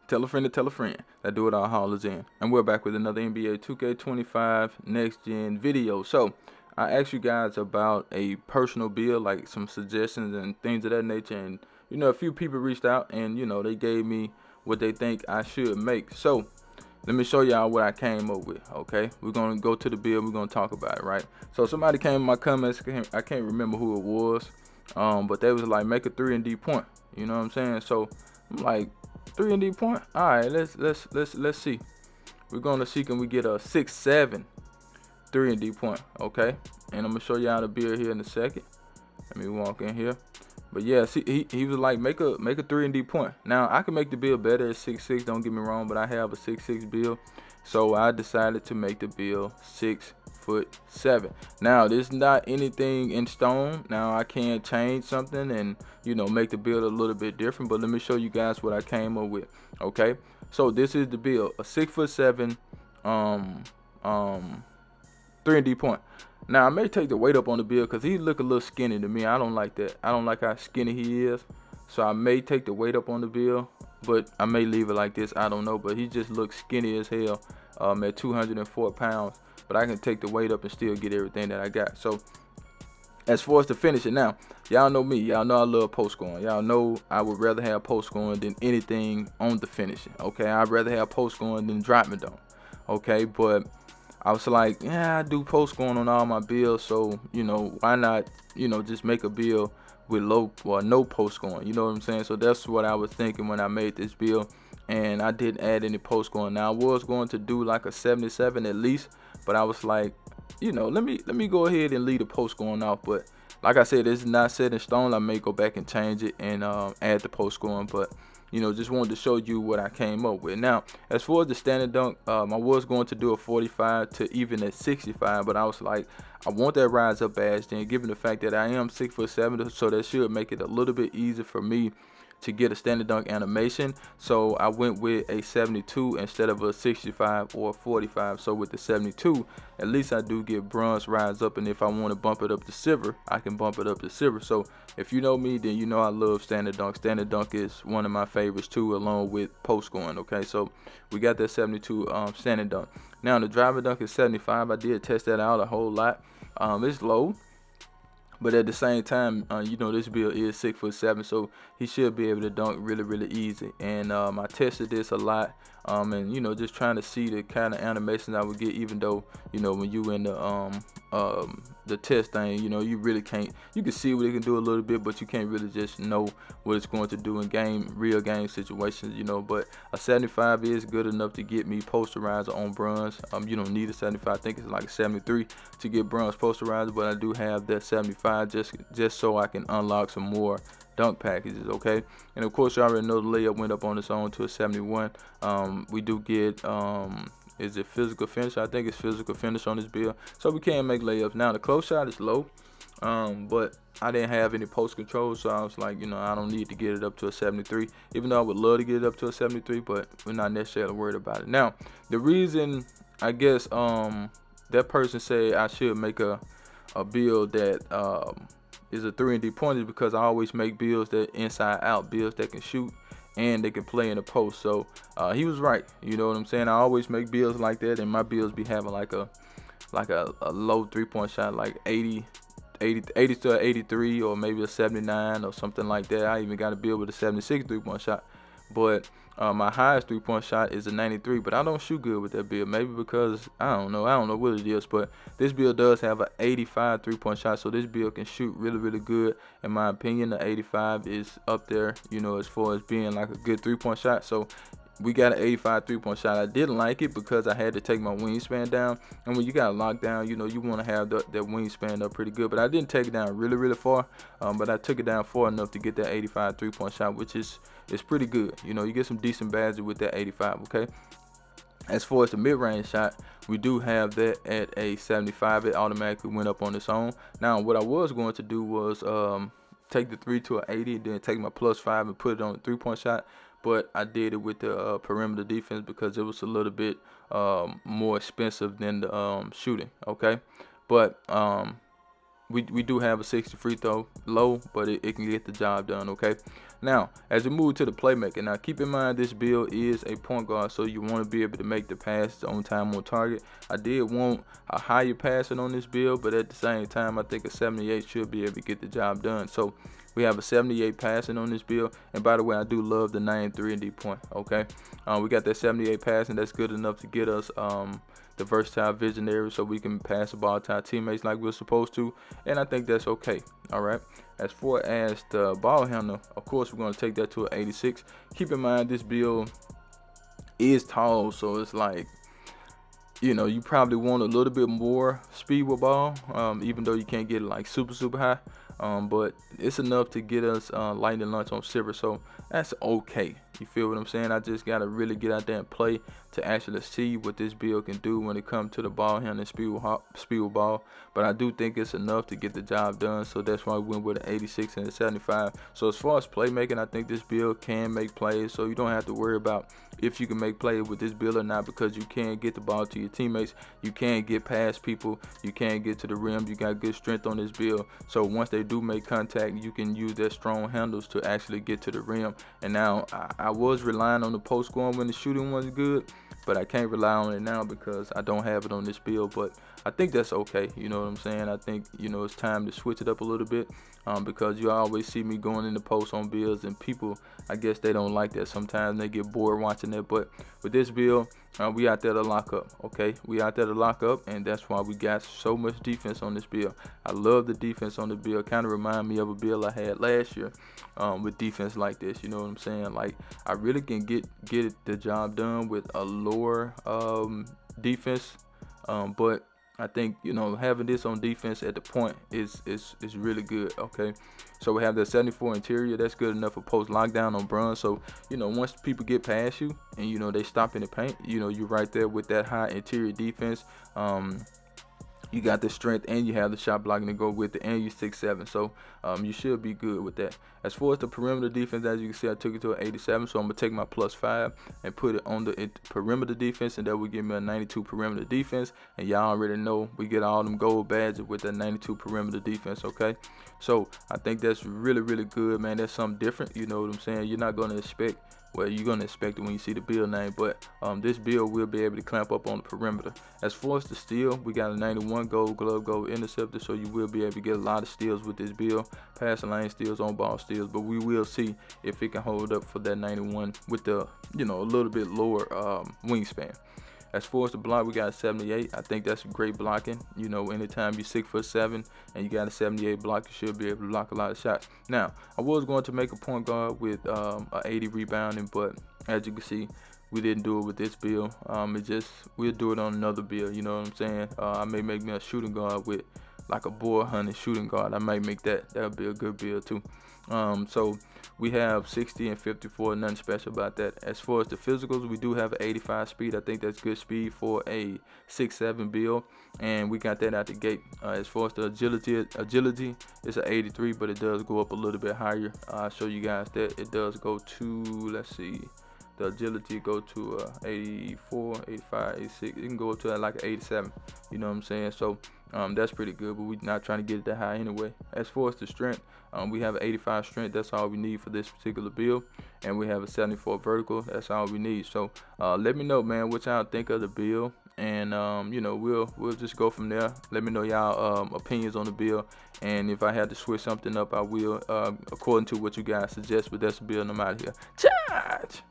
Tell a friend to tell a friend. That Do It All Haulers in. And we're back with another NBA 2K25 Next Gen video. So, I asked you guys about a personal build, like some suggestions and things of that nature. And, a few people reached out and, they gave me what they think I should make. So, let me show y'all what I came up with, okay? We're going to go to the build. We're going to talk about it, right? So, somebody came in my comments. I can't remember who it was. But they was like, make a 3&D point. You know what I'm saying? So, I'm like, 3&D point. All right, let's see. We're gonna see can we get a 6-7 3&D point, okay? And I'm gonna show y'all the build here in a second. Let me walk in here. But yeah, see, he was like make a 3&D point. Now I can make the build better at 6'6". Don't get me wrong, but I have a 6'6" build, so I decided to make the build 6'7". Now this is not anything in stone. Now I can change something and make the build a little bit different. But let me show you guys what I came up with. Okay, so this is the build: a 6'7" 3&D point. Now I may take the weight up on the build because he look a little skinny to me. I don't like that. I don't like how skinny he is. So I may take the weight up on the build, but I may leave it like this. I don't know. But he just looks skinny as hell at 204 pounds. But I can take the weight up and still get everything that I got. So as far as to finish it now, y'all know me. Y'all know I love post scoring. Y'all know I would rather have post scoring than anything on the finishing. Okay, I'd rather have post scoring than drop me dunk. Okay, but I was like, yeah, I do post scoring on all my builds, so why not just make a build with low or no post scoring? You know what I'm saying? So that's what I was thinking when I made this build, and I didn't add any post scoring. Now I was going to do like a 77 at least, but I was like, let me go ahead and leave the post scoring off. But like I said, it's not set in stone. I may go back and change it and add the post scoring, but just wanted to show you what I came up with. Now, as far as the standard dunk, I was going to do a 45 to even at 65, but I was like, I want that rise up badge. Then, given the fact that I am 6'7", so that should make it a little bit easier for me to get a standard dunk animation. So I went with a 72 instead of a 65 or a 45. So with the 72, at least I do get bronze rise up, and if I want to bump it up to silver, I can bump it up to silver. So if you know me, then you know I love standard dunk. Standard dunk is one of my favorites too, along with post scoring. Okay, so we got that 72 standard dunk. Now the driver dunk is 75. I did test that out a whole lot. It's low, but at the same time, this build is 6'7", so he should be able to dunk really, really easy. And I tested this a lot, and just trying to see the kind of animations I would get. Even though when you in the test thing, you really can't. You can see what it can do a little bit, but you can't really just know what it's going to do in real game situations. But a 75 is good enough to get me posterizer on bronze. You don't need a 75. I think it's like a 73 to get bronze posterizer, but I do have that 75 just so I can unlock some more dunk packages. Okay, and of course you already know the layup went up on its own to a 71. We do get is it physical finish? I think it's physical finish on this build, so we can make layups. Now the close shot is low, but I didn't have any post control, so I was like, I don't need to get it up to a 73, even though I would love to get it up to a 73, but we're not necessarily worried about it. Now the reason I guess that person said I should make a build that is a 3&D point is because I always make builds that inside out, builds that can shoot and they can play in the post. So he was right. You know what I'm saying? I always make builds like that, and my builds be having like a low 3-point shot, like 80 to 83, or maybe a 79 or something like that. I even got a build with a 76 3-point shot, but my highest 3-point shot is a 93, but I don't shoot good with that build. Maybe because I don't know what it is, but this build does have an 85 3-point shot, so this build can shoot really, really good. In my opinion, the 85 is up there, as far as being like a good 3-point shot. So we got an 85 3-point shot. I didn't like it because I had to take my wingspan down, and when you got locked down, you want to have that wingspan up pretty good. But I didn't take it down really, really far, but I took it down far enough to get that 85 3-point shot, which is pretty good. You get some decent badges with that 85. Okay, as far as the mid-range shot, we do have that at a 75. It automatically went up on its own. Now what I was going to do was take the 3 to an 80, then take my +5 and put it on the 3-point shot. But I did it with the perimeter defense because it was a little bit more expensive than the shooting. Okay, but we do have a 60 free throw low, but it can get the job done. Okay. Now, as we move to the playmaking, now keep in mind this build is a point guard, so you want to be able to make the passes on time, on target. I did want a higher passing on this build, but at the same time, I think a 78 should be able to get the job done. So we have a 78 passing on this build, and by the way, I do love the 3&D point. Okay, we got that 78 passing. That's good enough to get us the versatile visionary, so we can pass the ball to our teammates like we're supposed to, and I think that's okay. All right. As far as the ball handler, of course, we're going to take that to an 86. Keep in mind this build is tall, so it's like, you know, you probably want a little bit more speed with ball, even though you can't get it like super high, but it's enough to get us lightning lunch on silver, so that's okay. You feel what I'm saying? I just gotta really get out there and play to actually see what this build can do when it comes to the ball handling, speed with ball. But I do think it's enough to get the job done, so that's why we went with an 86 and a 75. So as far as playmaking, I think this build can make plays, so you don't have to worry about if you can make plays with this build or not, because you can get the ball to your teammates, you can get past people, you can get to the rim, you got good strength on this build. So once they do make contact, you can use their strong handles to actually get to the rim. And now I was relying on the post scoring when the shooting was good, but I can't rely on it now because I don't have it on this build. But I think that's okay. You know what I'm saying? I think, you know, it's time to switch it up a little bit, because you always see me going in the post on builds, and people, I guess they don't like that. Sometimes they get bored watching that. But with this build, we out there to lock up. Okay, we out there to lock up, and that's why we got so much defense on this build. I love the defense on the build. Kind of remind me of a build I had last year with defense like this. You know what I'm saying? Like, I really can get the job done with a lower defense, but I think, you know, having this on defense at the point is really good. Okay, so we have the 74 interior. That's good enough for post lockdown on bronze. So, you know, once people get past you and, you know, they stop in the paint, you know, you're right there with that high interior defense. You got the strength and you have the shot blocking to go with it, and you 6'7", so you should be good with that. As far as the perimeter defense, as you can see, I took it to an 87, so I'm gonna take my +5 and put it on the perimeter defense, and that will give me a 92 perimeter defense. And y'all already know we get all them gold badges with that 92 perimeter defense. Okay, so I think that's really good, man. That's something different. You know what I'm saying? You're not gonna expect. Well, you're going to expect it when you see the build name, but this build will be able to clamp up on the perimeter. As far as the steal, we got a 91 gold glove gold interceptor, so you will be able to get a lot of steals with this build. Passing lane steals, on ball steals, but we will see if it can hold up for that 91 with the, you know, a little bit lower wingspan. As far as the block, we got a 78. I think that's great blocking. You know, anytime you're 6'7" and you got a 78 block, you should be able to block a lot of shots. Now, I was going to make a point guard with a 80 rebounding, but as you can see, we didn't do it with this build. We'll do it on another build. You know what I'm saying? I may make me a shooting guard with like a boar hunting shooting guard. I might make that. That would be a good build too. So we have 60 and 54, nothing special about that. As far as the physicals, we do have an 85 speed. I think that's good speed for a 6'7" build, and we got that out the gate. As far as the agility, it's an 83, but it does go up a little bit higher. I'll show you guys that it does go to, let's see, the agility go to 84, 85, 86. It can go up to like an 87. You know what I'm saying? So that's pretty good, but we're not trying to get it that high anyway. As far as the strength, we have an 85 strength. That's all we need for this particular build, and we have a 74 vertical. That's all we need. So let me know, man, what y'all think of the build, and you know, we'll just go from there. Let me know y'all opinions on the build, and if I had to switch something up, I will, according to what you guys suggest. But that's the build. I'm out of here. Charge.